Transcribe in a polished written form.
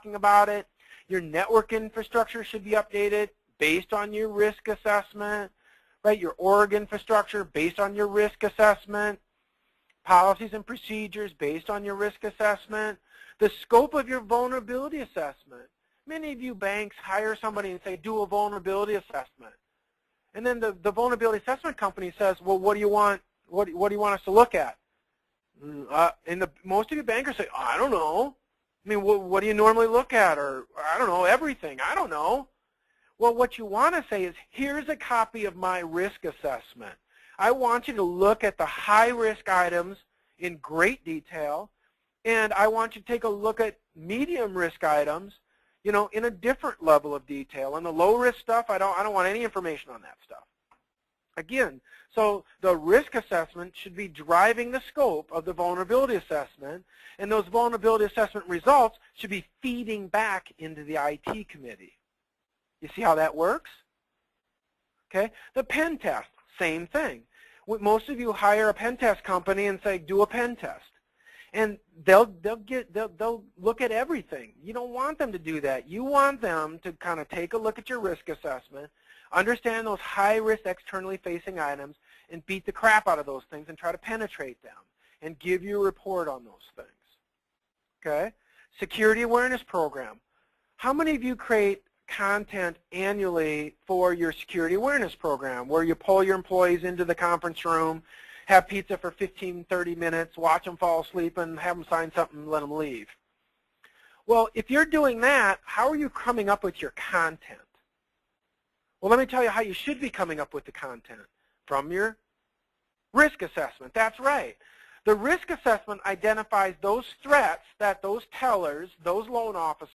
talking about it. Your network infrastructure should be updated based on your risk assessment, right? Your org infrastructure based on your risk assessment. Policies and procedures based on your risk assessment. The scope of your vulnerability assessment. Many of you banks hire somebody and say, do a vulnerability assessment. And then the vulnerability assessment company says, well, what do you want? What do you want us to look at? And most of you bankers say, I don't know. I mean, what do you normally look at? Or I don't know, everything. I don't know. Well, what you want to say is, here's a copy of my risk assessment. I want you to look at the high-risk items in great detail, and I want you to take a look at medium-risk items, you know, in a different level of detail. And the low-risk stuff, I don't want any information on that stuff. Again, so the risk assessment should be driving the scope of the vulnerability assessment, and those vulnerability assessment results should be feeding back into the IT committee. You see how that works? Okay, the pen test, same thing. Most of you hire a pen test company and say, do a pen test. And they'll look at everything. You don't want them to do that. You want them to kind of take a look at your risk assessment, understand those high-risk externally facing items, and beat the crap out of those things and try to penetrate them and give you a report on those things. Okay? Security awareness program. How many of you create content annually for your security awareness program where you pull your employees into the conference room, have pizza for 15, 30 minutes, watch them fall asleep, and have them sign something and let them leave? Well, if you're doing that, how are you coming up with your content? Well, let me tell you how you should be coming up with the content. From your risk assessment. That's right. The risk assessment identifies those threats that those tellers, those loan officers,